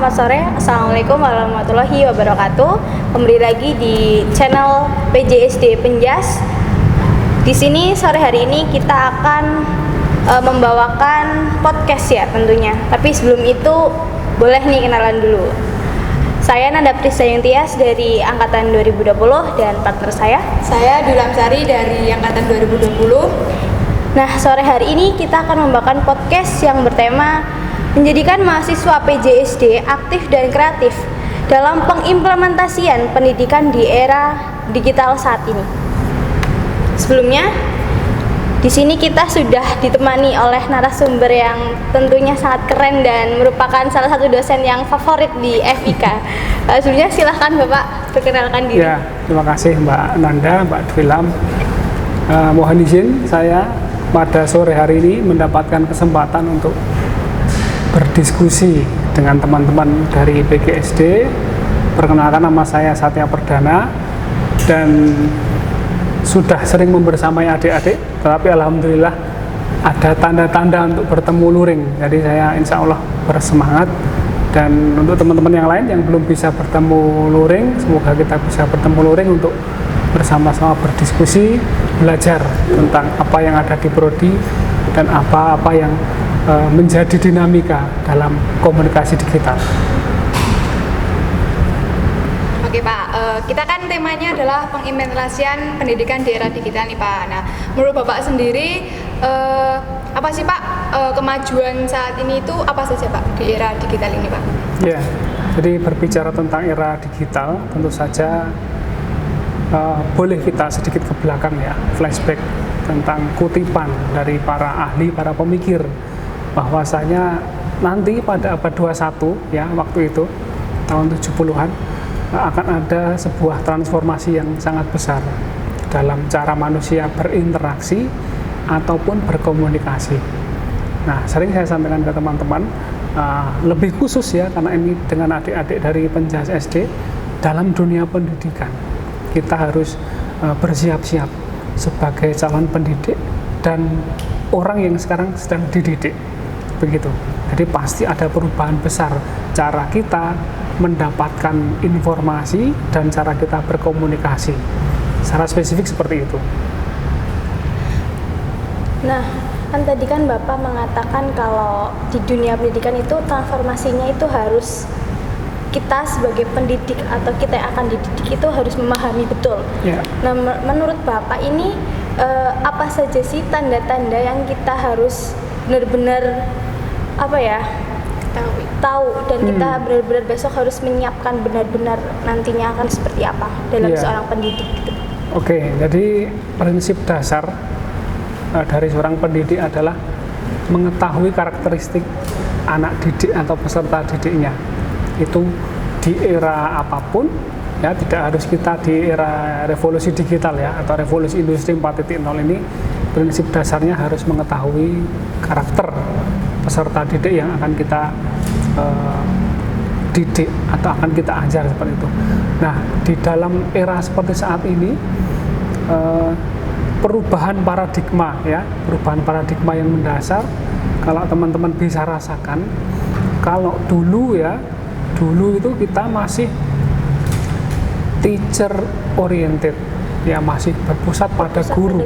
selamat sore. Assalamualaikum warahmatullahi wabarakatuh. Kembali lagi di channel PJSD Penjas. Di sini sore hari ini kita akan membawakan podcast ya tentunya. Tapi sebelum itu boleh nih kenalan dulu. Saya Nanda Prisayung Tias dari angkatan 2020 dan partner saya Dulam Sari dari angkatan 2020. Nah, sore hari ini kita akan membawakan podcast yang bertema menjadikan mahasiswa PJSD aktif dan kreatif dalam pengimplementasian pendidikan di era digital saat ini. Sebelumnya, di sini kita sudah ditemani oleh narasumber yang tentunya sangat keren dan merupakan salah satu dosen yang favorit di FIK. Sebelumnya silahkan Bapak perkenalkan diri. Ya, terima kasih Mbak Nanda, Mbak Dwilam. Mohon izin saya pada sore hari ini mendapatkan kesempatan untuk berdiskusi dengan teman-teman dari PGSD. Perkenalkan, nama saya Satya Perdana dan sudah sering membersamai adik-adik, tetapi alhamdulillah ada tanda-tanda untuk bertemu luring. Jadi saya insya Allah bersemangat, dan untuk teman-teman yang lain yang belum bisa bertemu luring, semoga kita bisa bertemu luring untuk bersama-sama berdiskusi, belajar tentang apa yang ada di prodi dan apa-apa yang menjadi dinamika dalam komunikasi digital. Oke Pak, kita kan temanya adalah pengimplementasian pendidikan di era digital nih Pak. Nah, menurut Bapak sendiri apa sih Pak kemajuan saat ini itu apa saja Pak di era digital ini Pak? Ya, jadi berbicara tentang era digital tentu saja boleh kita sedikit ke belakang ya, flashback tentang kutipan dari para ahli, para pemikir, bahwasanya nanti pada abad 21 ya, waktu itu tahun 70-an akan ada sebuah transformasi yang sangat besar dalam cara manusia berinteraksi ataupun berkomunikasi. Nah, sering saya sampaikan ke teman-teman, lebih khusus ya, karena ini dengan adik-adik dari Penjas SD, dalam dunia pendidikan kita harus bersiap-siap sebagai calon pendidik dan orang yang sekarang sedang dididik. Begitu. Jadi pasti ada perubahan besar cara kita mendapatkan informasi dan cara kita berkomunikasi. Secara spesifik seperti itu. Nah, kan tadi kan Bapak mengatakan kalau di dunia pendidikan itu transformasinya itu harus kita sebagai pendidik atau kita yang akan dididik itu harus memahami betul. Yeah. Nah, menurut Bapak ini apa saja sih tanda-tanda yang kita harus benar-benar tahu dan kita benar-benar besok harus menyiapkan benar-benar nantinya akan seperti apa dalam seorang pendidik gitu. Oke, jadi prinsip dasar dari seorang pendidik adalah mengetahui karakteristik anak didik atau peserta didiknya. Itu di era apapun ya, tidak harus kita di era revolusi digital ya atau revolusi industri 4.0 ini, prinsip dasarnya harus mengetahui karakter peserta didik yang akan kita didik atau akan kita ajar seperti itu. Nah, di dalam era seperti saat ini perubahan paradigma yang mendasar, kalau teman-teman bisa rasakan, kalau dulu itu kita masih teacher oriented ya, masih berpusat pada guru.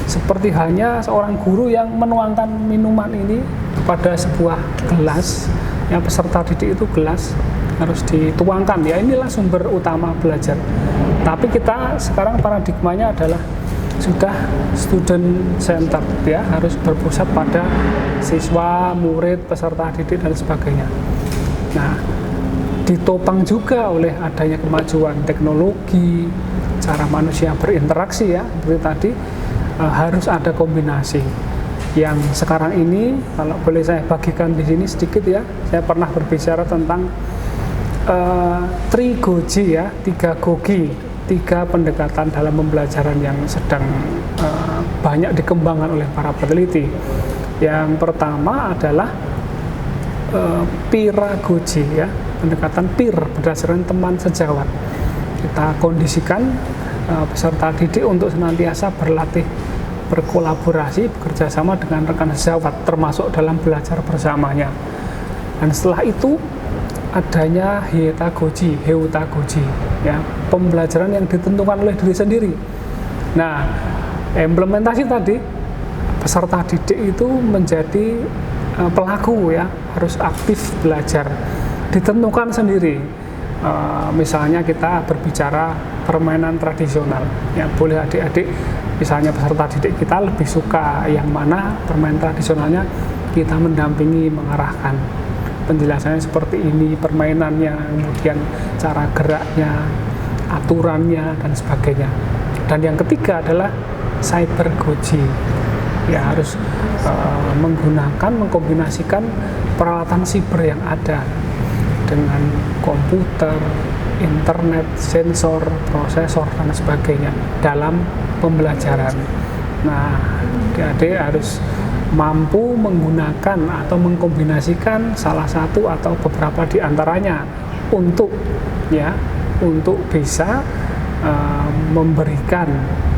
Seperti hanya seorang guru yang menuangkan minuman ini pada sebuah gelas, yang peserta didik itu gelas harus dituangkan ya, inilah sumber utama belajar. Tapi kita sekarang paradigmanya adalah sudah student center ya, harus berpusat pada siswa, murid, peserta didik dan sebagainya. Nah, ditopang juga oleh adanya kemajuan teknologi, cara manusia berinteraksi ya, seperti tadi, harus ada kombinasi. Yang sekarang ini, kalau boleh saya bagikan di sini sedikit ya, saya pernah berbicara tentang 3 goji ya, 3 gogi, 3 pendekatan dalam pembelajaran yang sedang banyak dikembangkan oleh para peneliti. Yang pertama adalah peeragogy ya, pendekatan peer berdasarkan teman sejawat. Kita kondisikan peserta didik untuk senantiasa berlatih berkolaborasi, bekerja sama dengan rekan sejawat, termasuk dalam belajar bersamanya. Dan setelah itu adanya heutagogy ya, pembelajaran yang ditentukan oleh diri sendiri. Nah, implementasi tadi peserta didik itu menjadi pelaku ya, harus aktif belajar, ditentukan sendiri. Misalnya kita berbicara permainan tradisional ya, boleh adik-adik misalnya peserta didik kita lebih suka yang mana permainan tradisionalnya, kita mendampingi, mengarahkan penjelasannya seperti ini, permainannya, kemudian cara geraknya, aturannya, dan sebagainya. Dan yang ketiga adalah cybergogy ya, harus mengkombinasikan peralatan siber yang ada dengan komputer, internet, sensor, prosesor, dan sebagainya dalam pembelajaran. Nah, adik-adik harus mampu menggunakan atau mengkombinasikan salah satu atau beberapa di antaranya untuk bisa memberikan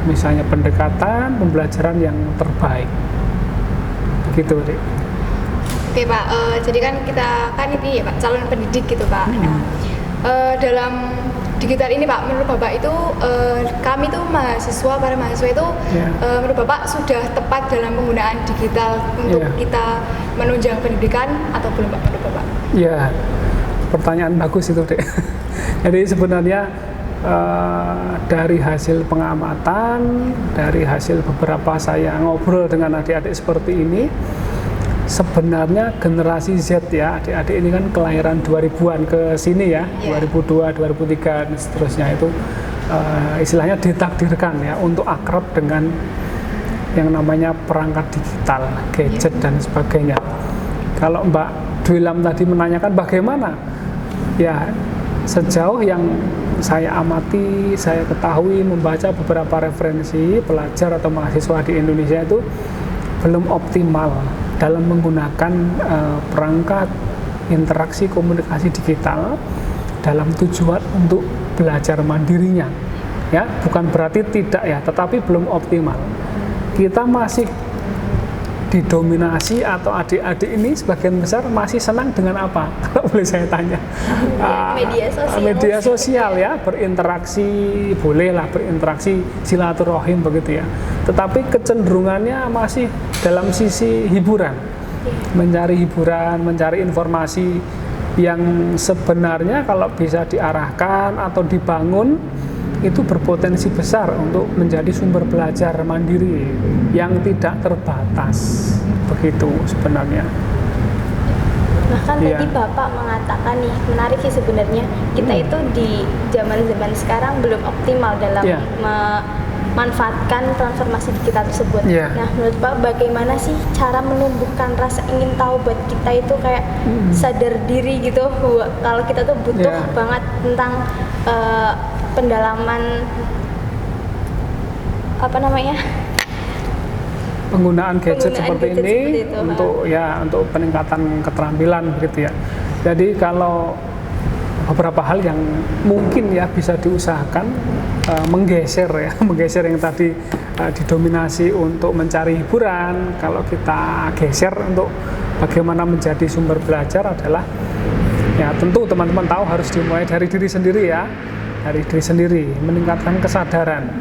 misalnya pendekatan pembelajaran yang terbaik. Begitu, Dek. Oke Pak, jadi kan kita kan ini ya Pak, calon pendidik gitu Pak. Nah, dalam digital ini Pak, menurut Bapak itu kami tuh para mahasiswa itu menurut Bapak sudah tepat dalam penggunaan digital untuk kita menunjang pendidikan atau belum Pak menurut Bapak? Ya, pertanyaan bagus itu Dek. Jadi sebenarnya dari hasil pengamatan, dari hasil beberapa saya ngobrol dengan adik-adik seperti ini, sebenarnya generasi Z ya, adik-adik ini kan kelahiran 2000-an ke sini ya, 2002, 2003 dan seterusnya, itu istilahnya ditakdirkan ya untuk akrab dengan yang namanya perangkat digital, gadget dan sebagainya. Kalau Mbak Dwilam tadi menanyakan bagaimana, ya sejauh yang saya amati, saya ketahui, membaca beberapa referensi pelajar atau mahasiswa di Indonesia itu belum optimal dalam menggunakan perangkat interaksi komunikasi digital dalam tujuan untuk belajar mandirinya. Ya, bukan berarti tidak ya, tetapi belum optimal. Kita masih didominasi atau adik-adik ini sebagian besar masih senang dengan apa? Kalau boleh saya tanya. Media sosial ya, berinteraksi, bolehlah berinteraksi, silaturahim begitu ya. Tetapi kecenderungannya masih dalam sisi hiburan, mencari hiburan, mencari informasi yang sebenarnya kalau bisa diarahkan atau dibangun itu berpotensi besar untuk menjadi sumber belajar mandiri yang tidak terbatas, begitu sebenarnya. Nah kan tadi Bapak mengatakan nih, menarik sih sebenarnya, kita itu di zaman-zaman sekarang belum optimal dalam memanfaatkan transformasi digital tersebut. Nah menurut Bapak bagaimana sih cara menumbuhkan rasa ingin tahu buat kita itu kayak sadar diri gitu, kalau kita tuh butuh banget tentang pendalaman penggunaan gadget seperti ini untuk peningkatan keterampilan begitu ya. Jadi kalau beberapa hal yang mungkin ya bisa diusahakan, menggeser yang tadi didominasi untuk mencari hiburan, kalau kita geser untuk bagaimana menjadi sumber belajar adalah ya tentu teman-teman tahu harus dimulai dari diri sendiri ya. Dari diri sendiri, meningkatkan kesadaran.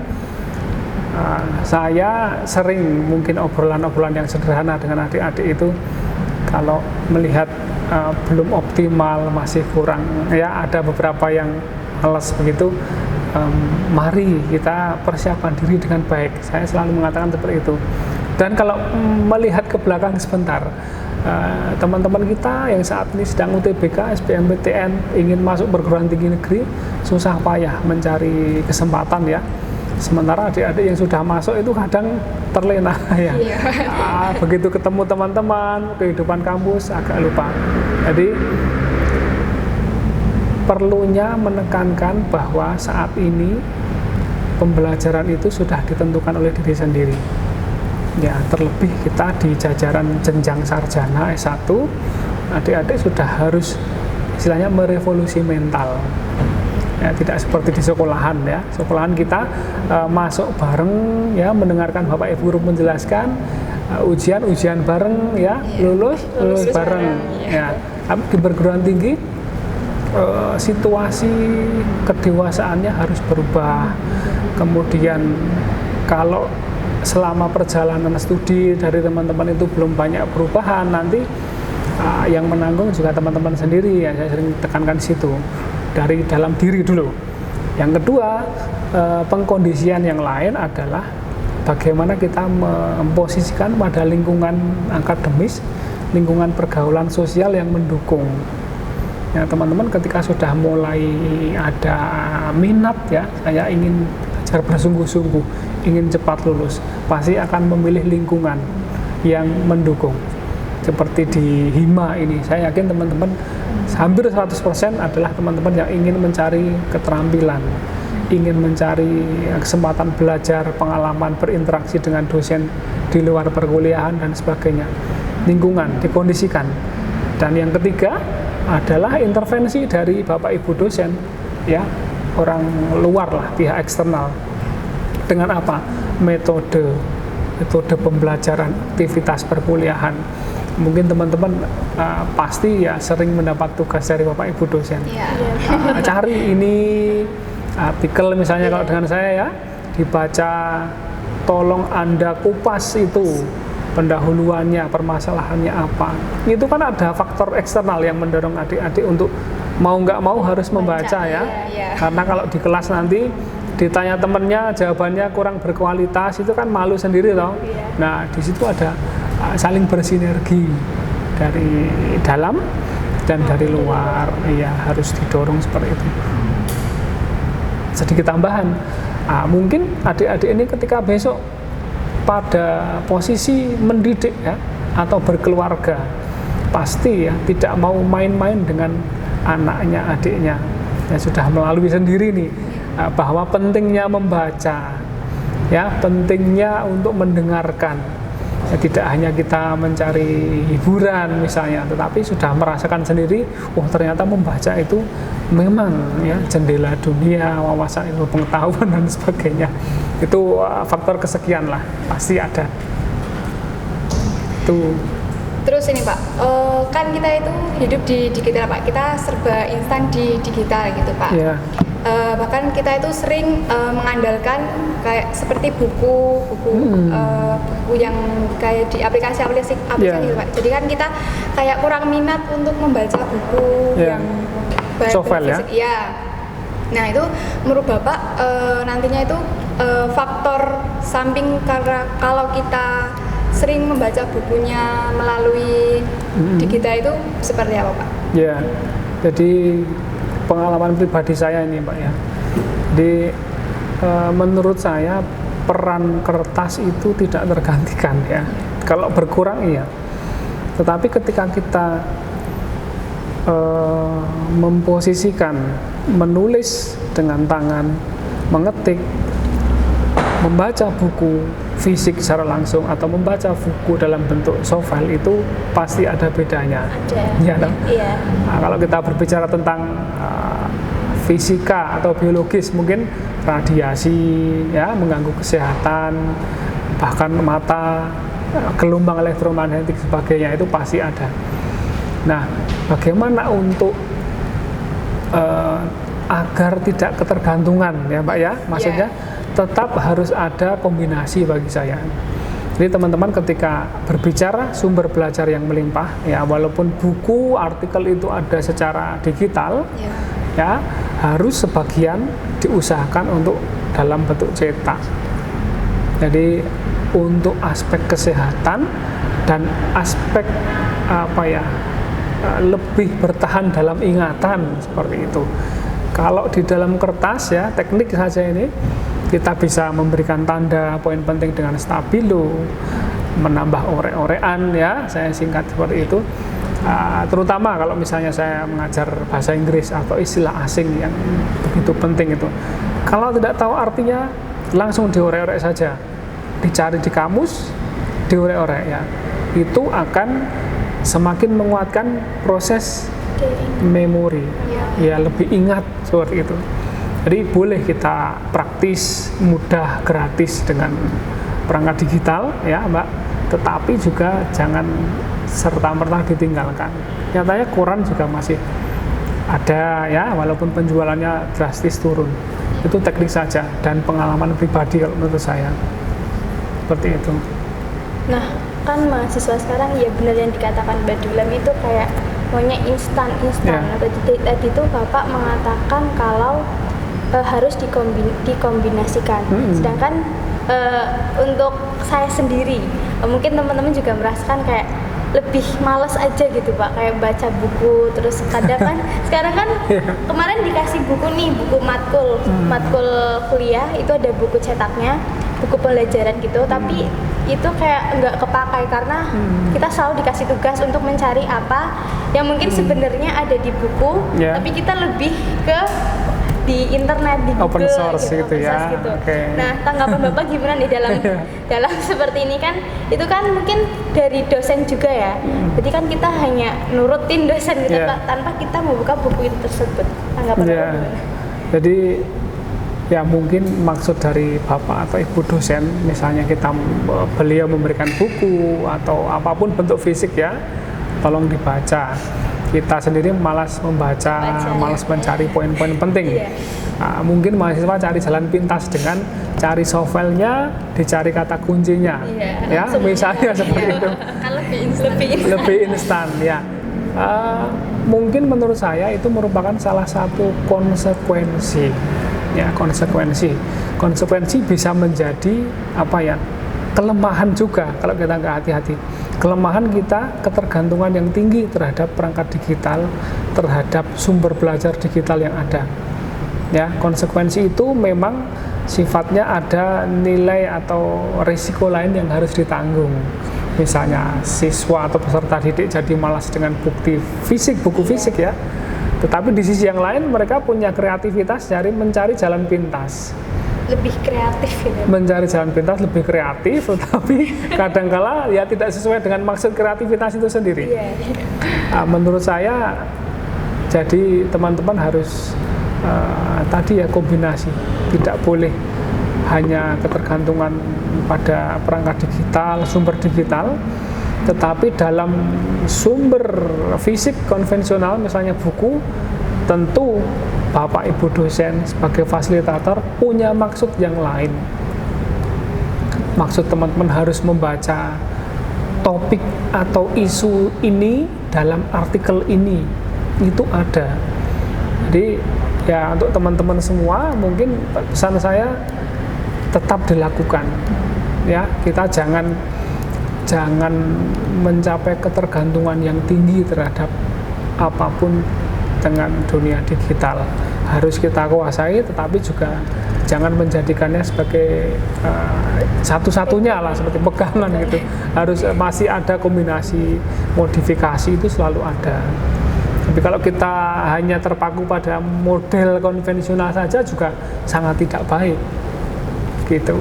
Saya sering mungkin obrolan-obrolan yang sederhana dengan adik-adik itu, kalau melihat belum optimal, masih kurang, ya ada beberapa yang malas begitu, mari kita persiapkan diri dengan baik. Saya selalu mengatakan seperti itu. Dan kalau melihat ke belakang sebentar, teman-teman kita yang saat ini sedang UTBK, SBMPTN, ingin masuk perguruan tinggi negeri, susah payah mencari kesempatan ya. Sementara adik-adik yang sudah masuk itu kadang terlena ya. Begitu ketemu teman-teman, kehidupan kampus agak lupa. Jadi perlunya menekankan bahwa saat ini pembelajaran itu sudah ditentukan oleh diri sendiri. Ya, terlebih kita di jajaran jenjang sarjana S1, adik-adik sudah harus istilahnya merevolusi mental. Ya, tidak seperti di sekolahan ya. Sekolahan kita masuk bareng ya, mendengarkan Bapak Ibu guru menjelaskan, ujian bareng ya, lulus bareng ya. Di perguruan tinggi situasi kedewasaannya harus berubah. Kemudian kalau selama perjalanan studi dari teman-teman itu belum banyak perubahan, nanti yang menanggung juga teman-teman sendiri ya. Saya sering tekankan situ, dari dalam diri dulu. Yang kedua, pengkondisian yang lain adalah bagaimana kita memposisikan pada lingkungan akademis, lingkungan pergaulan sosial yang mendukung. Ya, teman-teman ketika sudah mulai ada minat ya, saya ingin belajar bersungguh-sungguh, ingin cepat lulus, pasti akan memilih lingkungan yang mendukung. Seperti di Hima ini, saya yakin teman-teman hampir 100% adalah teman-teman yang ingin mencari keterampilan, ingin mencari kesempatan belajar, pengalaman, berinteraksi dengan dosen di luar perkuliahan dan sebagainya. Lingkungan dikondisikan. Dan yang ketiga adalah intervensi dari Bapak Ibu dosen, ya, orang luar lah, pihak eksternal. Dengan apa? Metode pembelajaran, aktivitas perkuliahan. Mungkin teman-teman pasti ya sering mendapat tugas dari Bapak Ibu dosen. Cari ini artikel misalnya, kalau dengan saya ya, dibaca, tolong Anda kupas itu pendahuluannya, permasalahannya apa. Itu kan ada faktor eksternal yang mendorong adik-adik untuk mau nggak mau harus membaca ya. Karena kalau di kelas nanti ditanya temennya jawabannya kurang berkualitas, itu kan malu sendiri toh. Nah, di situ ada saling bersinergi dari dalam dan dari luar. Ya, harus didorong seperti itu. Sedikit tambahan, mungkin adik-adik ini ketika besok pada posisi mendidik ya, atau berkeluarga, pasti ya tidak mau main-main dengan anaknya, adiknya. Ya, sudah melalui sendiri nih bahwa pentingnya membaca, ya, pentingnya untuk mendengarkan. Ya, tidak hanya kita mencari hiburan misalnya, tetapi sudah merasakan sendiri, oh ternyata membaca itu memang ya jendela dunia, wawasan, ilmu pengetahuan dan sebagainya. Itu faktor kesekian lah, pasti ada. Itu. Terus ini Pak, kan kita itu hidup di digital Pak, kita serba instan di digital gitu Pak. Yeah. Bahkan kita itu sering mengandalkan kayak seperti buku yang kayak di aplikasi gitu Pak. Jadi kan kita kayak kurang minat untuk membaca buku yang sovel ya. Ya. Nah itu menurut Bapak nantinya itu faktor samping karena kalau kita sering membaca bukunya melalui digital itu seperti apa Pak? Ya, jadi pengalaman pribadi saya ini Pak ya. Jadi menurut saya peran kertas itu tidak tergantikan ya. Kalau berkurang iya. Tetapi ketika kita memposisikan, menulis dengan tangan, mengetik, membaca buku fisik secara langsung atau membaca buku dalam bentuk softfile, itu pasti ada bedanya. Ya, iya. Nah, kalau kita berbicara tentang fisika atau biologis, mungkin radiasi ya mengganggu kesehatan, bahkan mata, gelombang elektromagnetik sebagainya, itu pasti ada. Nah, bagaimana untuk agar tidak ketergantungan ya Mbak ya, maksudnya tetap harus ada kombinasi bagi saya. Jadi teman-teman ketika berbicara sumber belajar yang melimpah ya, walaupun buku, artikel itu ada secara digital ya, harus sebagian diusahakan untuk dalam bentuk cetak. Jadi untuk aspek kesehatan dan aspek lebih bertahan dalam ingatan seperti itu. Kalau di dalam kertas ya, teknik saja ini, kita bisa memberikan tanda poin penting dengan stabilo, menambah orek-orekan ya, saya singkat seperti itu. Terutama kalau misalnya saya mengajar bahasa Inggris atau istilah asing yang begitu penting itu. Kalau tidak tahu artinya, langsung diorek-orek saja. Dicari di kamus, diorek-orek ya. Itu akan semakin menguatkan proses memori. Ya, lebih ingat seperti itu. Jadi boleh kita praktis, mudah, gratis dengan perangkat digital ya Mbak, tetapi juga jangan serta-merta ditinggalkan. Nyatanya Quran juga masih ada ya, walaupun penjualannya drastis turun. Itu teknik saja dan pengalaman pribadi kalau menurut saya. Seperti itu. Nah, kan mahasiswa sekarang ya benar yang dikatakan Mbak Dulam itu kayak maunya instan. Ya. Nah, tadi tuh Bapak mengatakan kalau harus dikombinasikan. Sedangkan untuk saya sendiri, mungkin teman-teman juga merasakan kayak lebih males aja gitu Pak, kayak baca buku. Terus kadang kan sekarang kan kemarin dikasih buku nih, buku matkul kuliah, itu ada buku cetaknya, buku pembelajaran gitu, tapi itu kayak nggak kepakai karena kita selalu dikasih tugas untuk mencari apa yang mungkin sebenarnya ada di buku, tapi kita lebih ke di internet, di Google, open source gitu ya. Gitu. Okay. Nah, tanggapan Bapak gimana nih dalam seperti ini kan? Itu kan mungkin dari dosen juga ya. Jadi kan kita hanya nurutin dosen gitu Pak, tanpa kita membuka buku itu tersebut. Tanggapan Bapak gimana? Jadi ya mungkin maksud dari Bapak atau Ibu dosen, misalnya beliau memberikan buku atau apapun bentuk fisik ya, tolong dibaca. Kita sendiri malas membaca, malas mencari poin-poin penting. Nah, mungkin mahasiswa cari jalan pintas dengan cari softwarenya, dicari kata kuncinya, ya misalnya seperti itu. Lebih instan ya. Mungkin menurut saya itu merupakan salah satu konsekuensi. Ya, konsekuensi bisa menjadi apa ya, kelemahan juga kalau kita nggak hati-hati. Kelemahan kita, ketergantungan yang tinggi terhadap perangkat digital, terhadap sumber belajar digital yang ada. Ya, konsekuensi itu memang sifatnya ada nilai atau risiko lain yang harus ditanggung. Misalnya siswa atau peserta didik jadi malas dengan buku fisik ya. Tetapi di sisi yang lain mereka punya kreativitas mencari jalan pintas. Lebih kreatif gitu. Mencari jalan pintas lebih kreatif, tetapi kadangkala ya tidak sesuai dengan maksud kreativitas itu sendiri. Menurut saya, jadi teman-teman harus tadi ya kombinasi, tidak boleh hanya ketergantungan pada perangkat digital, sumber digital, tetapi dalam sumber fisik konvensional, misalnya buku, tentu Bapak Ibu dosen sebagai fasilitator punya maksud yang lain. Maksud teman-teman harus membaca topik atau isu ini dalam artikel ini, itu ada. Jadi ya untuk teman-teman semua mungkin pesan saya tetap dilakukan. Ya, kita jangan mencapai ketergantungan yang tinggi terhadap apapun dengan dunia digital. Harus kita kuasai, tetapi juga jangan menjadikannya sebagai satu-satunya lah, seperti pegangan gitu. Harus masih ada kombinasi, modifikasi itu selalu ada. Tapi kalau kita hanya terpaku pada model konvensional saja juga sangat tidak baik gitu.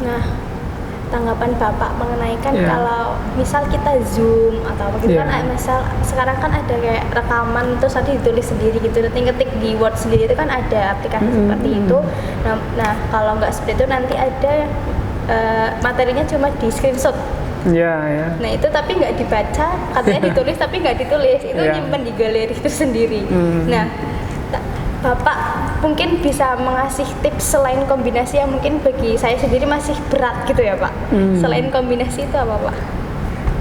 Nah, tanggapan Bapak mengenai kan kalau misal kita Zoom atau apa gitu kan, misal sekarang kan ada kayak rekaman terus nanti ditulis sendiri gitu, nanti ngetik di Word sendiri, itu kan ada aplikasi seperti itu. Nah, kalau nggak seperti itu nanti ada materinya cuma di screenshot. Nah itu tapi nggak dibaca, katanya ditulis tapi nggak ditulis, itu nyimpen di galeri itu sendiri. Nah, Bapak mungkin bisa mengasih tips selain kombinasi yang mungkin bagi saya sendiri masih berat gitu ya Pak. Selain kombinasi itu apa Pak?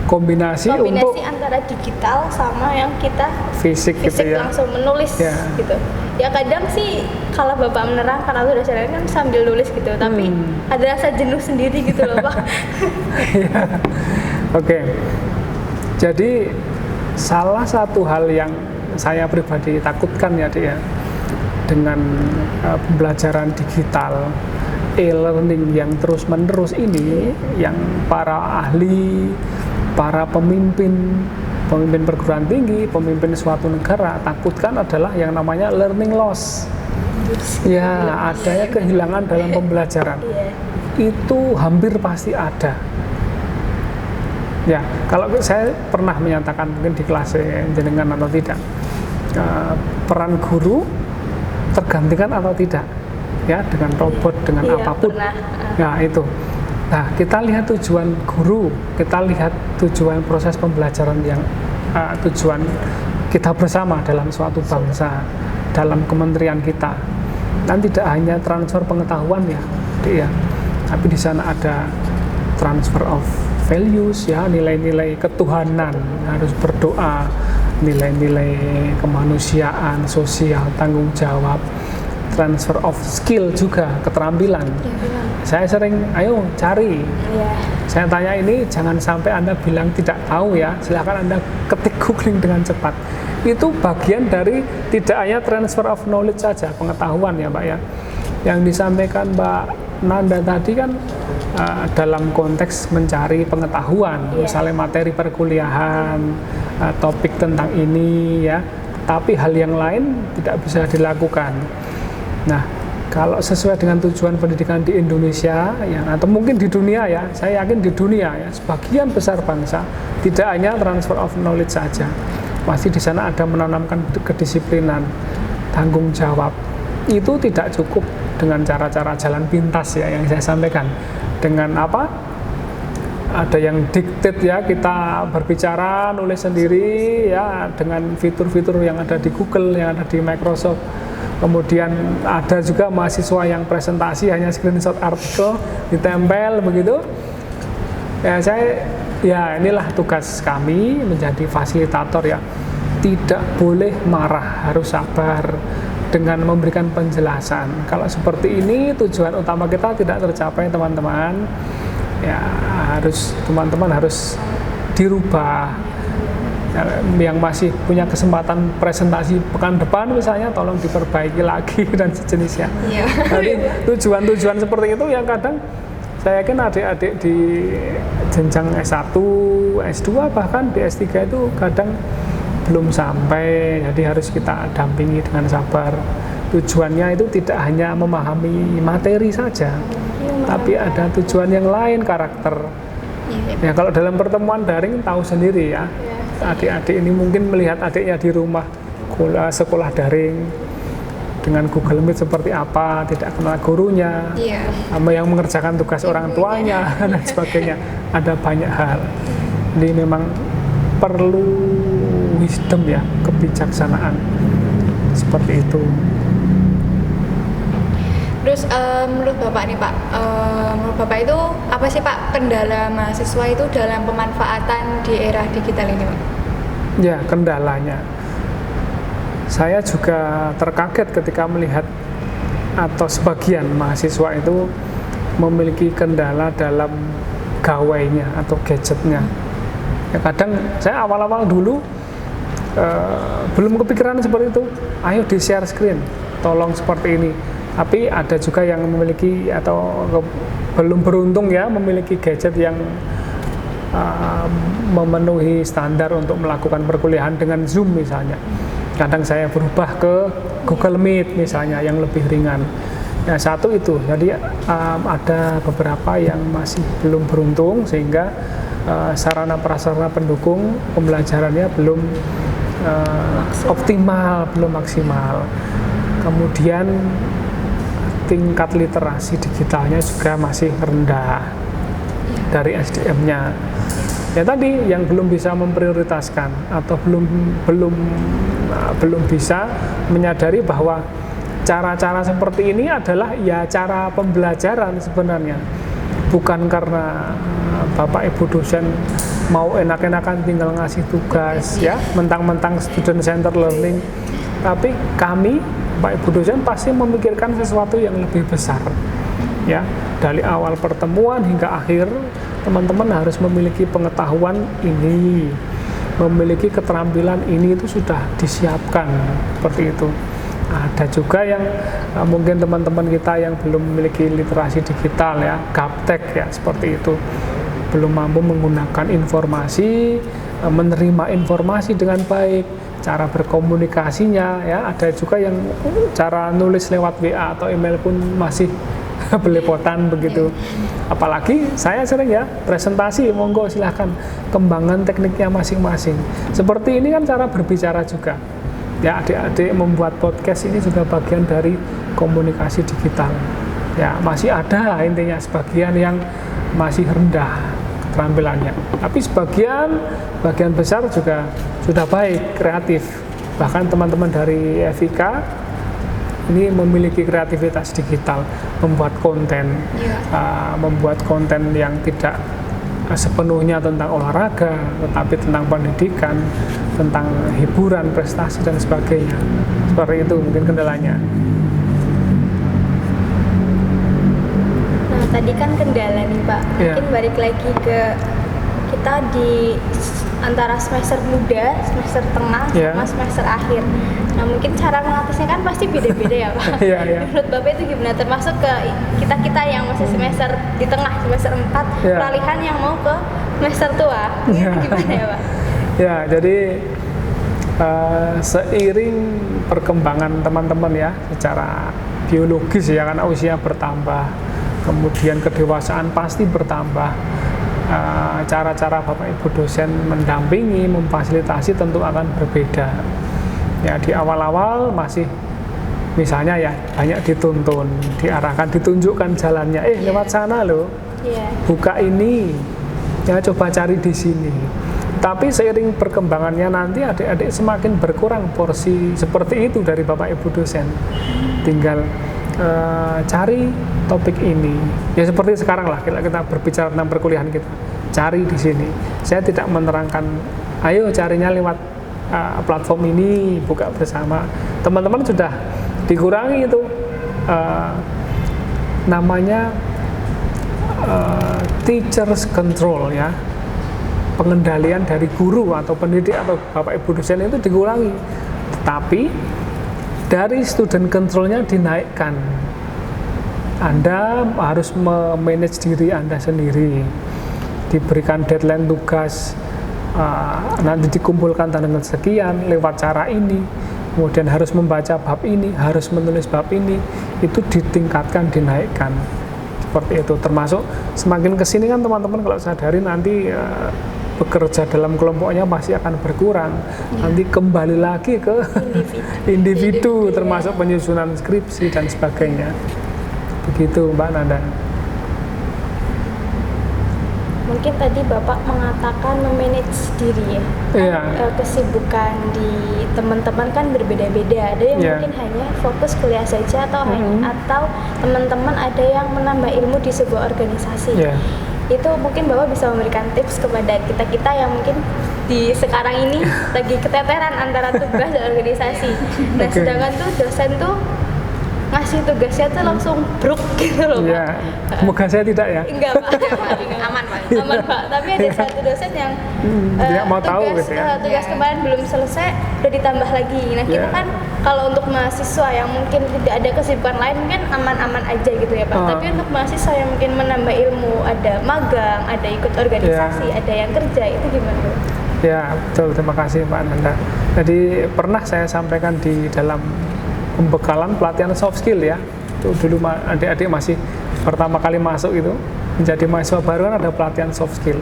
Kombinasi untuk antara digital sama yang kita fisik gitu ya, langsung menulis gitu. Ya kadang sih kalau Bapak menerangkan atau dosen kan sambil nulis gitu, tapi ada rasa jenuh sendiri gitu loh Pak. Oke. Jadi salah satu hal yang saya pribadi takutkan ya Dek ya, dengan pembelajaran digital, e-learning yang terus-menerus ini, yang para ahli, para pemimpin perguruan tinggi, pemimpin suatu negara takutkan adalah yang namanya learning loss. Ya, adanya kehilangan dalam pembelajaran. Itu hampir pasti ada. Ya, kalau saya pernah menyatakan mungkin di kelas jenengan atau tidak, peran guru tergantikan atau tidak ya dengan robot, dengan apapun. Nah itu, nah kita lihat tujuan guru, kita lihat tujuan proses pembelajaran yang tujuan kita bersama dalam suatu bangsa, dalam kementerian kita. Dan tidak hanya transfer pengetahuan ya, ya, tapi di sana ada transfer of values ya, nilai-nilai ketuhanan, harus berdoa, nilai-nilai kemanusiaan, sosial, tanggung jawab, transfer of skill juga, keterampilan. Saya sering, ayo cari. Saya tanya ini, jangan sampai Anda bilang tidak tahu ya, silakan Anda ketik googling dengan cepat. Itu bagian dari tidak hanya transfer of knowledge saja, pengetahuan ya Mbak ya. Yang disampaikan Mbak Nanda tadi kan dalam konteks mencari pengetahuan, misalnya materi perkuliahan, topik tentang ini ya, tapi hal yang lain tidak bisa dilakukan. Nah, kalau sesuai dengan tujuan pendidikan di Indonesia ya, atau mungkin di dunia ya, saya yakin di dunia ya, sebagian besar bangsa tidak hanya transfer of knowledge saja, pasti di sana ada menanamkan kedisiplinan, tanggung jawab. Itu tidak cukup dengan cara-cara jalan pintas ya yang saya sampaikan. Dengan apa? Ada yang dictate ya, kita berbicara, nulis sendiri ya, dengan fitur-fitur yang ada di Google, yang ada di Microsoft. Kemudian ada juga mahasiswa yang presentasi hanya screenshot artikel, ditempel begitu. Ya inilah tugas kami menjadi fasilitator ya. Tidak boleh marah, harus sabar dengan memberikan penjelasan. Kalau seperti ini tujuan utama kita tidak tercapai teman-teman, ya teman-teman harus dirubah. Yang masih punya kesempatan presentasi pekan depan misalnya, tolong diperbaiki lagi dan sejenisnya. Jadi tujuan-tujuan seperti itu yang kadang saya yakin adik-adik di jenjang S1, S2 bahkan di S3 itu kadang belum sampai, jadi harus kita dampingi dengan sabar. Tujuannya itu tidak hanya memahami materi saja, tapi ada tujuan yang lain, karakter. Ya kalau dalam pertemuan daring tahu sendiri ya, adik-adik ini mungkin melihat adiknya di rumah sekolah daring dengan Google Meet seperti apa, tidak kenal gurunya, sama yang mengerjakan tugas orang tuanya dan sebagainya. Ada banyak hal. Ini memang perlu wisdom ya, kebijaksanaan seperti itu. Terus menurut Bapak nih Pak, menurut Bapak itu apa sih Pak kendala mahasiswa itu dalam pemanfaatan di era digital ini Pak? Ya, kendalanya. Saya juga terkaget ketika melihat atau sebagian mahasiswa itu memiliki kendala dalam gawainya atau gadgetnya. Ya, kadang saya awal-awal dulu belum kepikiran seperti itu. Ayo di share screen, tolong seperti ini. Tapi ada juga yang memiliki atau belum beruntung ya memiliki gadget yang memenuhi standar untuk melakukan perkuliahan dengan Zoom misalnya. Kadang saya berubah ke Google Meet misalnya yang lebih ringan. Nah, satu itu, jadi ada beberapa yang masih belum beruntung sehingga sarana prasarana pendukung pembelajarannya belum optimal, belum maksimal. Kemudian tingkat literasi digitalnya juga masih rendah dari SDM-nya. Ya tadi yang belum bisa memprioritaskan atau belum bisa menyadari bahwa cara-cara seperti ini adalah ya cara pembelajaran sebenarnya, bukan karena Bapak Ibu dosen mau enak-enakan tinggal ngasih tugas ya, mentang-mentang student center learning, tapi kami Pak Ibu dosen pasti memikirkan sesuatu yang lebih besar ya. Dari awal pertemuan hingga akhir teman-teman harus memiliki pengetahuan ini, memiliki keterampilan ini, itu sudah disiapkan seperti itu. Ada juga yang mungkin teman-teman kita yang belum memiliki literasi digital ya, gaptek ya, seperti itu, belum mampu menggunakan informasi, menerima informasi dengan baik, cara berkomunikasinya ya. Ada juga yang cara nulis lewat WA atau email pun masih belepotan begitu. Apalagi saya sering ya presentasi, monggo silahkan kembangkan tekniknya masing-masing. Seperti ini kan cara berbicara juga ya. Adik-adik membuat podcast ini juga bagian dari komunikasi digital ya. Masih ada intinya sebagian yang masih rendah keterampilannya, tapi bagian besar juga sudah baik, kreatif Bahkan teman-teman dari FIK ini memiliki kreativitas digital, membuat konten, membuat konten yang tidak sepenuhnya tentang olahraga, tetapi tentang pendidikan, tentang hiburan, prestasi dan sebagainya. Seperti itu mungkin kendalanya. Nah, tadi kan kendala nih Pak. Mungkin balik lagi ke kita di antara semester muda, semester tengah, sama semester akhir. Nah, mungkin cara mengatasinya kan pasti beda-beda ya Pak. Menurut Bapak itu gimana? Termasuk ke kita-kita yang masih semester di tengah, semester 4, peralihan yang mau ke semester tua. Itu gimana ya Pak? Ya, jadi seiring perkembangan teman-teman ya, secara biologis ya, karena usia bertambah, kemudian kedewasaan pasti bertambah. Cara-cara Bapak Ibu dosen mendampingi, memfasilitasi tentu akan berbeda. Ya, di awal-awal masih misalnya ya banyak dituntun, diarahkan, ditunjukkan jalannya, lewat sana loh, buka ini, ya coba cari di sini. Tapi seiring perkembangannya nanti adik-adik semakin berkurang porsi seperti itu dari Bapak Ibu dosen. Tinggal cari topik ini. Ya seperti sekarang lah kita berbicara tentang perkuliahan kita. Cari di sini. Saya tidak menerangkan, ayo carinya lewat platform ini, buka bersama. Teman-teman sudah dikurangi itu namanya teachers control ya. Pengendalian dari guru atau pendidik atau Bapak Ibu dosen itu dikurangi. Tetapi dari student controlnya dinaikkan. Anda harus memanage diri Anda sendiri, diberikan deadline tugas, nanti dikumpulkan tanggal sekian lewat cara ini, kemudian harus membaca bab ini, harus menulis bab ini, itu ditingkatkan, dinaikkan seperti itu. Termasuk semakin kesini kan teman-teman kalau sadari nanti bekerja dalam kelompoknya pasti akan berkurang. Nanti kembali lagi ke individu termasuk penyusunan skripsi dan sebagainya. Begitu Mbak Nanda. Mungkin tadi Bapak mengatakan memanage diri ya. Kesibukan di teman-teman kan berbeda-beda. Ada yang mungkin hanya fokus kuliah saja atau teman-teman ada yang menambah ilmu di sebuah organisasi. Itu mungkin Bapak bisa memberikan tips kepada kita-kita yang mungkin di sekarang ini lagi keteteran antara tugas dan organisasi. Nah, sedangkan tuh dosen tuh ngasih tugasnya tuh langsung bruk gitu loh Pak. Semoga saya tidak ya. Enggak Pak, aman Pak. Tapi ada satu dosen yang tidak mau tahu gitu ya. Tugas kemarin belum selesai udah ditambah lagi. Nah kita kan kalau untuk mahasiswa yang mungkin tidak ada kesibukan lain mungkin aman-aman aja gitu ya Pak. Tapi untuk mahasiswa yang mungkin menambah ilmu, ada magang, ada ikut organisasi, ada yang kerja, itu gimana Pak? Ya betul, terima kasih Pak Nanda. Jadi pernah saya sampaikan di dalam pembekalan pelatihan soft skill ya. Itu dulu adik-adik masih pertama kali masuk itu menjadi mahasiswa baru kan ada pelatihan soft skill.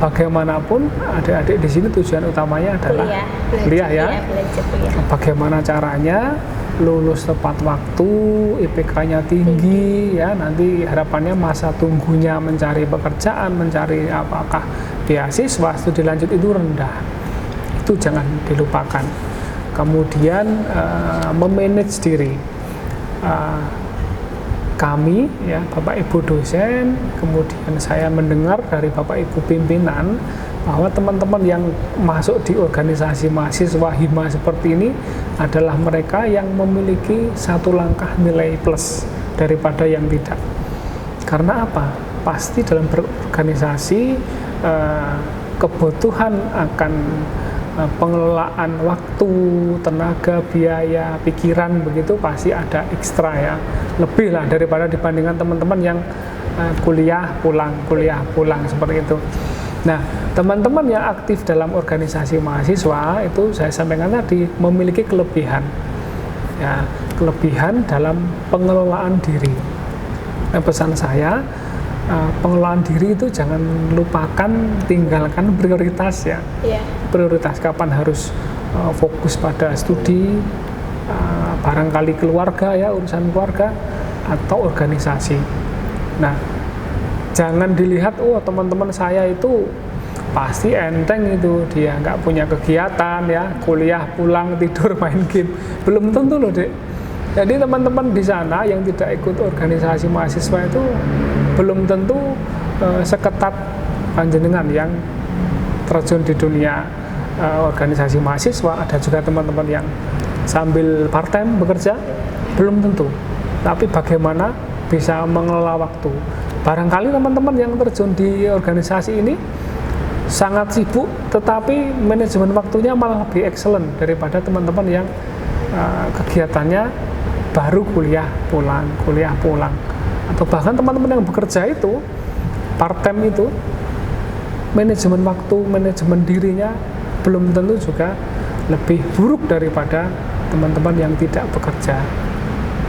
Bagaimanapun adik-adik di sini tujuan utamanya adalah kuliah ya. Bagaimana caranya lulus tepat waktu, IPK-nya tinggi ya. Nanti harapannya masa tunggunya mencari pekerjaan, mencari apakah beasiswa studi lanjut itu rendah. Itu jangan dilupakan. Kemudian memanage diri. Kami ya Bapak Ibu dosen, kemudian saya mendengar dari Bapak Ibu pimpinan bahwa teman-teman yang masuk di organisasi mahasiswa hima seperti ini adalah mereka yang memiliki satu langkah nilai plus daripada yang tidak. Karena apa? Pasti dalam berorganisasi kebutuhan akan pengelolaan waktu, tenaga, biaya, pikiran begitu pasti ada ekstra ya, lebih lah daripada dibandingkan teman-teman yang kuliah pulang seperti itu. Nah, teman-teman yang aktif dalam organisasi mahasiswa itu saya sampaikan tadi memiliki kelebihan ya, kelebihan dalam pengelolaan diri. Nah, pesan saya pengelolaan diri itu jangan lupakan, tinggalkan prioritas ya. Prioritas kapan harus fokus pada studi, barangkali keluarga ya, urusan keluarga atau organisasi. Nah, jangan dilihat teman-teman saya itu pasti enteng itu, dia nggak punya kegiatan ya, kuliah pulang tidur main game. Belum tentu loh Dek. Jadi teman-teman di sana yang tidak ikut organisasi mahasiswa itu belum tentu seketat panjenengan yang terjun di dunia organisasi mahasiswa. Ada juga teman-teman yang sambil part time bekerja, belum tentu. Tapi bagaimana bisa mengelola waktu. Barangkali teman-teman yang terjun di organisasi ini sangat sibuk, tetapi manajemen waktunya malah lebih excellent daripada teman-teman yang kegiatannya baru kuliah pulang, atau bahkan teman-teman yang bekerja itu part time itu manajemen waktu, manajemen dirinya belum tentu juga lebih buruk daripada teman-teman yang tidak bekerja.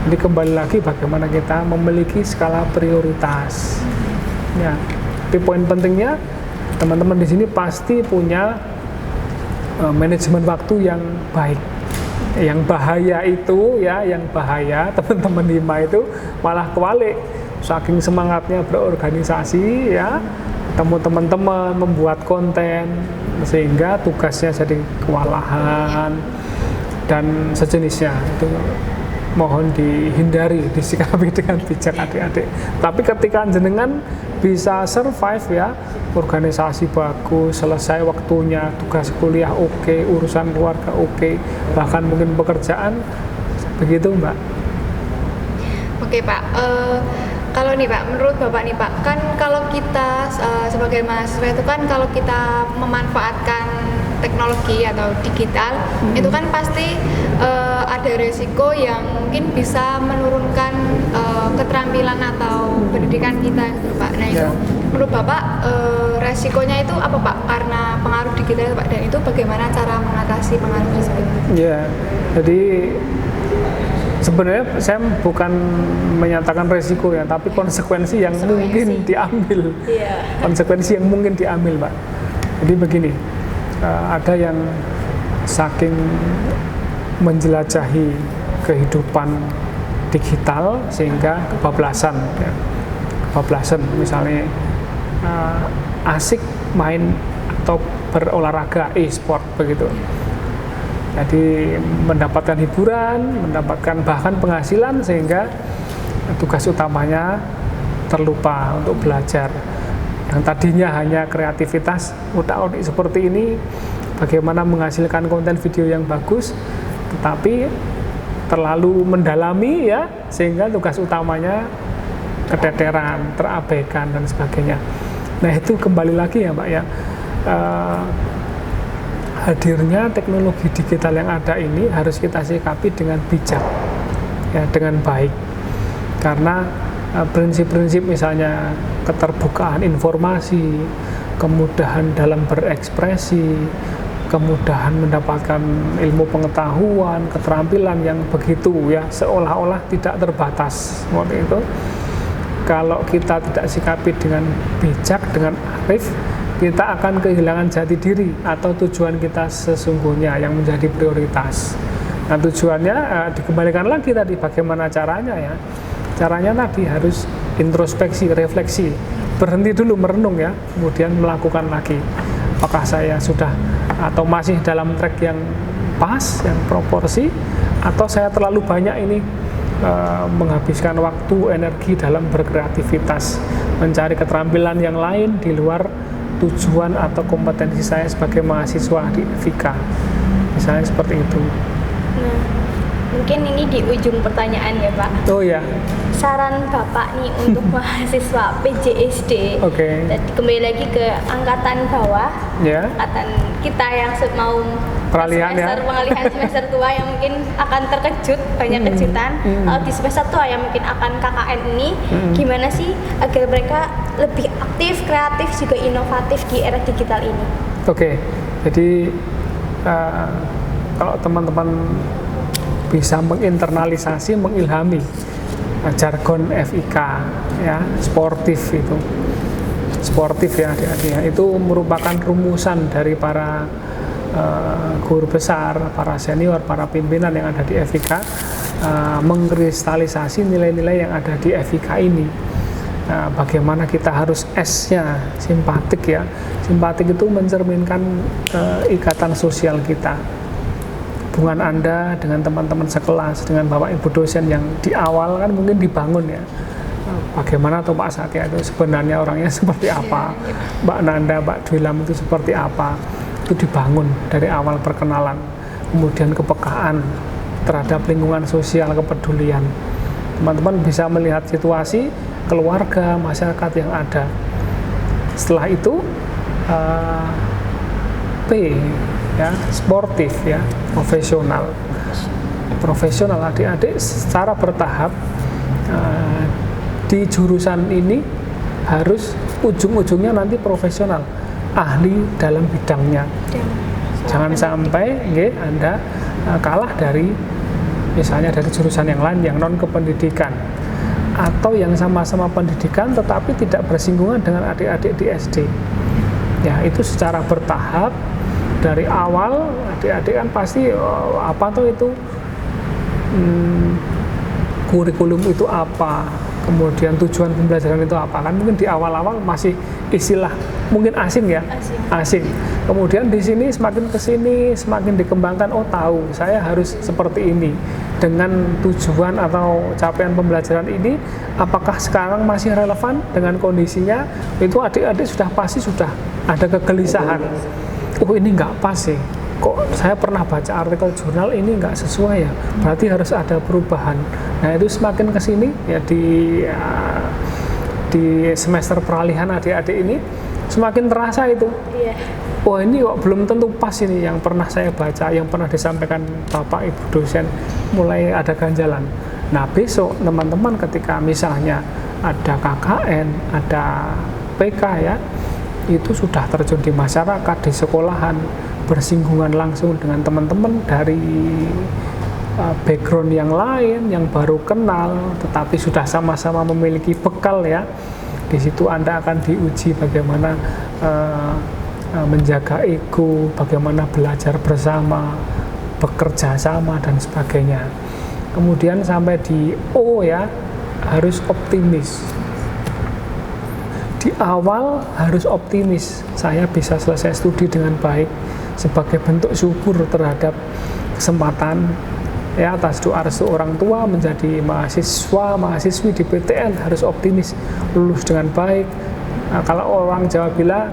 Jadi kembali lagi bagaimana kita memiliki skala prioritas. Ya, tapi poin pentingnya teman-teman di sini pasti punya manajemen waktu yang baik. Yang bahaya itu ya, yang bahaya teman-teman Hima itu malah kebalik. Saking semangatnya berorganisasi ya, ketemu teman-teman, membuat konten, sehingga tugasnya jadi kewalahan dan sejenisnya. Itu mohon dihindari, disikapi dengan bijak adik-adik. Tapi ketika jenengan bisa survive ya, organisasi bagus, selesai waktunya, tugas kuliah oke, urusan keluarga oke, bahkan mungkin pekerjaan, begitu Mbak. Oke Pak, kalau nih Pak, menurut Bapak nih Pak, kan kalau kita sebagai mahasiswa itu kan kalau kita memanfaatkan teknologi atau digital, itu kan pasti ada resiko yang mungkin bisa menurunkan keterampilan atau pendidikan kita gitu Pak. Nah itu menurut Bapak resikonya itu apa Pak? Karena pengaruh digital Pak, dan itu bagaimana cara mengatasi pengaruh tersebut? Ya, jadi sebenarnya saya bukan menyatakan resiko ya, tapi konsekuensi yang mungkin diambil. Konsekuensi yang mungkin diambil Pak. Jadi begini, ada yang saking menjelajahi kehidupan digital sehingga kebablasan ya. Kebablasan misalnya asik main atau berolahraga e-sport begitu. Jadi mendapatkan hiburan, mendapatkan bahkan penghasilan sehingga tugas utamanya terlupa untuk belajar. Yang tadinya hanya kreativitas, utak-utik seperti ini, bagaimana menghasilkan konten video yang bagus, tetapi terlalu mendalami ya, sehingga tugas utamanya keteteran, terabaikan dan sebagainya. Nah itu kembali lagi ya Pak ya, hadirnya teknologi digital yang ada ini harus kita sikapi dengan bijak, ya, dengan baik. Karena prinsip-prinsip misalnya keterbukaan informasi, kemudahan dalam berekspresi, kemudahan mendapatkan ilmu pengetahuan, keterampilan yang begitu ya seolah-olah tidak terbatas seperti itu. Kalau kita tidak sikapi dengan bijak, dengan arif, kita akan kehilangan jati diri atau tujuan kita sesungguhnya yang menjadi prioritas. Nah tujuannya dikembalikan lagi tadi bagaimana caranya ya. Caranya tadi harus introspeksi, refleksi, berhenti dulu merenung ya, kemudian melakukan lagi. Apakah saya sudah atau masih dalam track yang pas, yang proporsi, atau saya terlalu banyak ini menghabiskan waktu, energi dalam berkreativitas, mencari keterampilan yang lain di luar tujuan atau kompetensi saya sebagai mahasiswa di FIK. Misalnya seperti itu. Nah, mungkin ini di ujung pertanyaan ya Pak. Oh ya. Saran Bapak nih untuk mahasiswa PJSD. Oke. Jadi kembali lagi ke angkatan bawah, angkatan kita yang mau peralihan pengalihan semester tua yang mungkin akan terkejut, banyak kejutan. Di semester tua yang mungkin akan KKN ini, gimana sih agar mereka lebih aktif, kreatif, juga inovatif di era digital ini? Oke, jadi kalau teman-teman bisa menginternalisasi, mengilhami jargon FIK ya, sportif itu. Sportif ya adik-adik, itu merupakan rumusan dari para guru besar, para senior, para pimpinan yang ada di FIK, mengkristalisasi nilai-nilai yang ada di FIK ini. Bagaimana kita harus S-nya simpatik ya. Simpatik itu mencerminkan ikatan sosial kita. Hubungan Anda dengan teman-teman sekelas, dengan Bapak Ibu dosen yang di awal kan mungkin dibangun ya. Bagaimana tuh Pak Satya itu sebenarnya orangnya seperti apa, Mbak Nanda, Mbak Dwilam itu seperti apa, itu dibangun dari awal perkenalan. Kemudian kepekaan terhadap lingkungan sosial, kepedulian. Teman-teman bisa melihat situasi keluarga, masyarakat yang ada. Setelah itu P ya, sportif ya, profesional adik-adik secara bertahap. Di jurusan ini harus ujung-ujungnya nanti profesional, ahli dalam bidangnya. Jangan sampai Anda kalah dari misalnya dari jurusan yang lain yang non kependidikan, atau yang sama-sama pendidikan tetapi tidak bersinggungan dengan adik-adik di SD. Ya, itu secara bertahap. Dari awal adik-adik kan pasti apa tuh itu kurikulum itu apa, kemudian tujuan pembelajaran itu apa, kan mungkin di awal-awal masih istilah mungkin asing ya, asing. Kemudian di sini semakin kesini semakin dikembangkan, oh tahu saya harus seperti ini dengan tujuan atau capaian pembelajaran ini. Apakah sekarang masih relevan dengan kondisinya? Itu adik-adik sudah pasti sudah ada kegelisahan. Oh ini nggak pas sih, kok saya pernah baca artikel jurnal ini nggak sesuai ya, berarti harus ada perubahan. Nah itu semakin kesini ya di semester peralihan adik-adik ini semakin terasa itu. Oh ini kok belum tentu pas ini yang pernah saya baca, yang pernah disampaikan Bapak Ibu dosen, mulai ada ganjalan. Nah besok teman-teman ketika misalnya ada KKN, ada PK ya, itu sudah terjun di masyarakat, di sekolahan, bersinggungan langsung dengan teman-teman dari background yang lain, yang baru kenal, tetapi sudah sama-sama memiliki bekal ya. Di situ Anda akan diuji bagaimana menjaga ego, bagaimana belajar bersama, bekerja sama dan sebagainya. Kemudian sampai di O ya, harus optimis. Di awal harus optimis, saya bisa selesai studi dengan baik sebagai bentuk syukur terhadap kesempatan ya atas doa restu orang tua menjadi mahasiswi di PTN. Harus optimis, lulus dengan baik. Nah, kalau orang Jawa bilang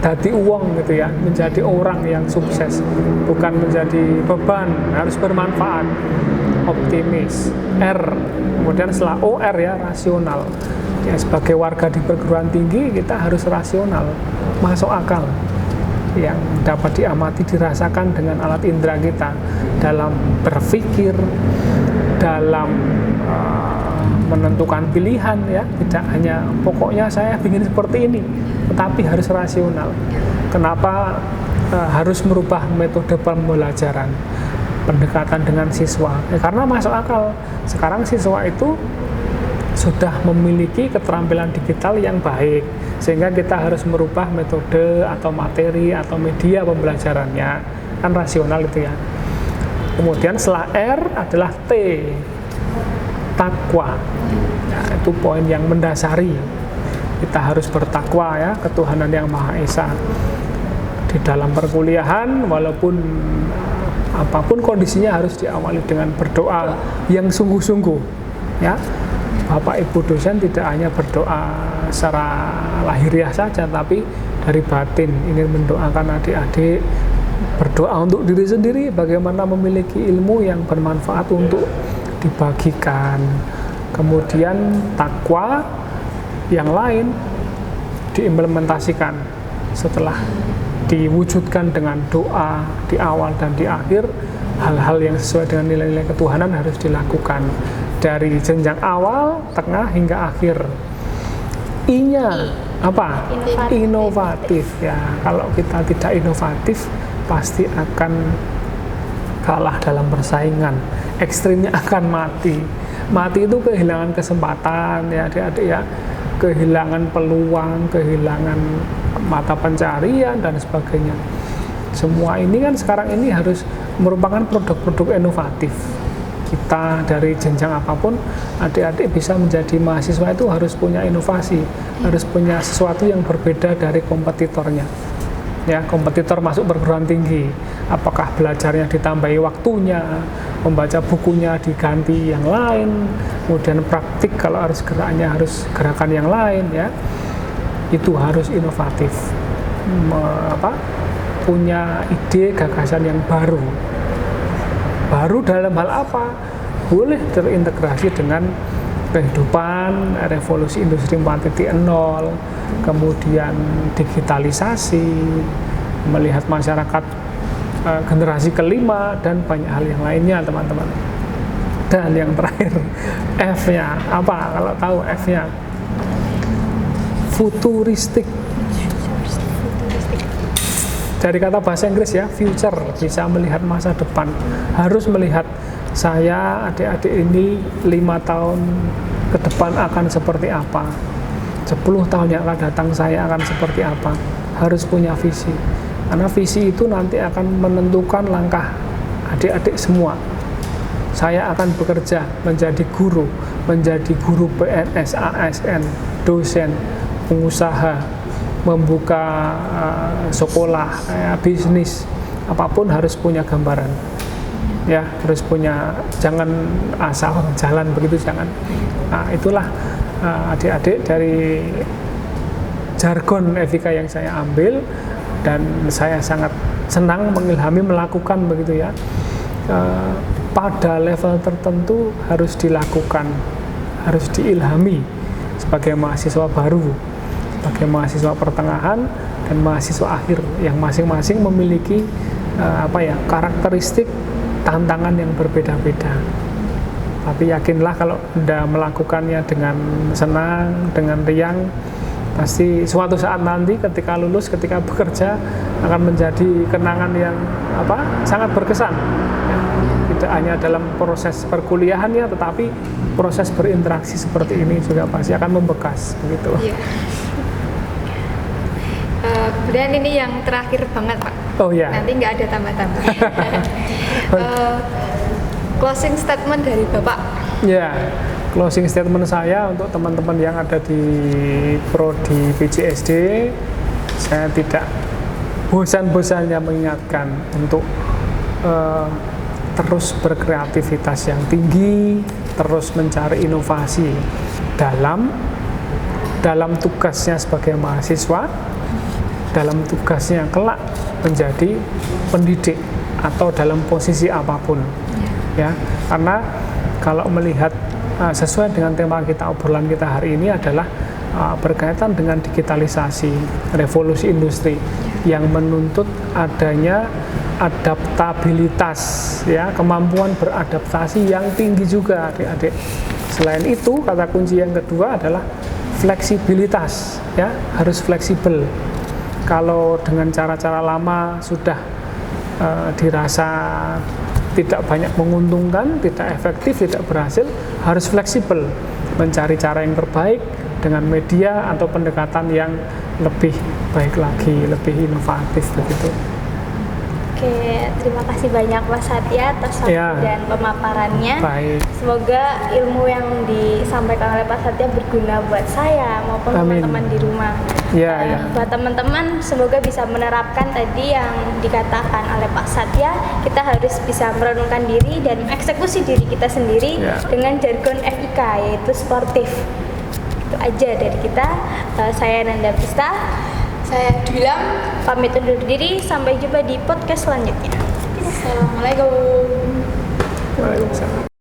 dadi uang gitu ya, menjadi orang yang sukses, bukan menjadi beban, harus bermanfaat. Optimis. R, kemudian setelah OR ya, rasional. Ya, sebagai warga di perguruan tinggi kita harus rasional, masuk akal, yang dapat diamati, dirasakan dengan alat indera kita dalam berpikir, dalam menentukan pilihan ya, tidak hanya pokoknya saya ingin seperti ini, tetapi harus rasional. Kenapa harus merubah metode pembelajaran, pendekatan dengan siswa? Ya, karena masuk akal. Sekarang siswa itu sudah memiliki keterampilan digital yang baik, sehingga kita harus merubah metode atau materi atau media pembelajarannya, kan rasional itu ya. Kemudian setelah R adalah T, takwa. Nah, itu poin yang mendasari, kita harus bertakwa ya, ketuhanan yang Maha Esa. Di dalam perkuliahan walaupun apapun kondisinya harus diawali dengan berdoa yang sungguh-sungguh ya. Bapak Ibu dosen tidak hanya berdoa secara lahiriah saja, tapi dari batin ingin mendoakan adik-adik, berdoa untuk diri sendiri bagaimana memiliki ilmu yang bermanfaat untuk dibagikan. Kemudian takwa yang lain diimplementasikan setelah diwujudkan dengan doa di awal dan di akhir. Hal-hal yang sesuai dengan nilai-nilai ketuhanan harus dilakukan dari jenjang awal, tengah hingga akhir. I-nya apa? Inovatif ya. Kalau kita tidak inovatif pasti akan kalah dalam persaingan. Ekstrimnya akan mati. Mati itu kehilangan kesempatan ya adik-adik ya, kehilangan peluang, kehilangan mata pencarian dan sebagainya. Semua ini kan sekarang ini harus merupakan produk-produk inovatif. kita dari jenjang apapun, adik-adik bisa menjadi mahasiswa itu harus punya inovasi, harus punya sesuatu yang berbeda dari kompetitornya. Ya, kompetitor masuk perguruan tinggi, apakah belajarnya ditambahi waktunya, membaca bukunya diganti yang lain, kemudian praktik kalau harus geraknya harus gerakan yang lain, ya, itu harus inovatif, punya ide gagasan yang baru dalam hal apa? Boleh terintegrasi dengan kehidupan, revolusi industri 4.0, kemudian digitalisasi, melihat masyarakat generasi kelima, dan banyak hal yang lainnya, teman-teman. Dan yang terakhir, F-nya apa? Kalau tahu F-nya, futuristik. Dari kata bahasa Inggris ya, future, bisa melihat masa depan. Harus melihat saya, adik-adik ini 5 tahun ke depan akan seperti apa, 10 tahun yang akan datang saya akan seperti apa. Harus punya visi, karena visi itu nanti akan menentukan langkah adik-adik semua. Saya akan bekerja menjadi guru PNS, ASN, dosen, pengusaha, membuka sekolah, bisnis, apapun harus punya gambaran, ya, harus punya, jangan asal jalan begitu, jangan. Nah, itulah adik-adik dari jargon Evika yang saya ambil, dan saya sangat senang mengilhami melakukan begitu, ya. Pada level tertentu harus dilakukan, harus diilhami sebagai mahasiswa baru, sebagai mahasiswa pertengahan dan mahasiswa akhir yang masing-masing memiliki karakteristik tantangan yang berbeda-beda. Tapi yakinlah kalau Anda melakukannya dengan senang, dengan riang, pasti suatu saat nanti ketika lulus, ketika bekerja, akan menjadi kenangan yang sangat berkesan. Ya, tidak hanya dalam proses perkuliahannya, tetapi proses berinteraksi seperti ini juga pasti akan membekas, begitu. Iya. Kemudian ini yang terakhir banget, Pak. Oh ya. Nanti nggak ada tambah-tambah. Closing statement dari Bapak. Ya, closing statement saya untuk teman-teman yang ada di Prodi PJSD, saya tidak bosan-bosannya mengingatkan untuk terus berkreativitas yang tinggi, terus mencari inovasi dalam tugasnya sebagai mahasiswa, dalam tugasnya kelak menjadi pendidik atau dalam posisi apapun, ya. Karena kalau melihat sesuai dengan tema obrolan kita hari ini adalah berkaitan dengan digitalisasi, revolusi industri yang menuntut adanya adaptabilitas, ya, kemampuan beradaptasi yang tinggi juga, adik-adik. Selain itu, kata kunci yang kedua adalah fleksibilitas, ya, harus fleksibel. Kalau dengan cara-cara lama sudah dirasa tidak banyak menguntungkan, tidak efektif, tidak berhasil, harus fleksibel, mencari cara yang terbaik dengan media atau pendekatan yang lebih baik lagi, lebih inovatif begitu. Oke, terima kasih banyak Mas Satya atas waktu dan pemaparannya. Baik. Semoga ilmu yang disampaikan oleh Pak Satya berguna buat saya maupun teman-teman di rumah. Ya. Buat teman-teman, semoga bisa menerapkan tadi yang dikatakan oleh Pak Satya. Kita harus bisa merenungkan diri dan eksekusi diri kita sendiri dengan jargon FIK, yaitu sportif. Itu aja dari kita. Saya Nanda Pista. Saya Dwilam, pamit undur diri. Sampai jumpa di podcast selanjutnya. Assalamualaikum. Waalaikumsalam.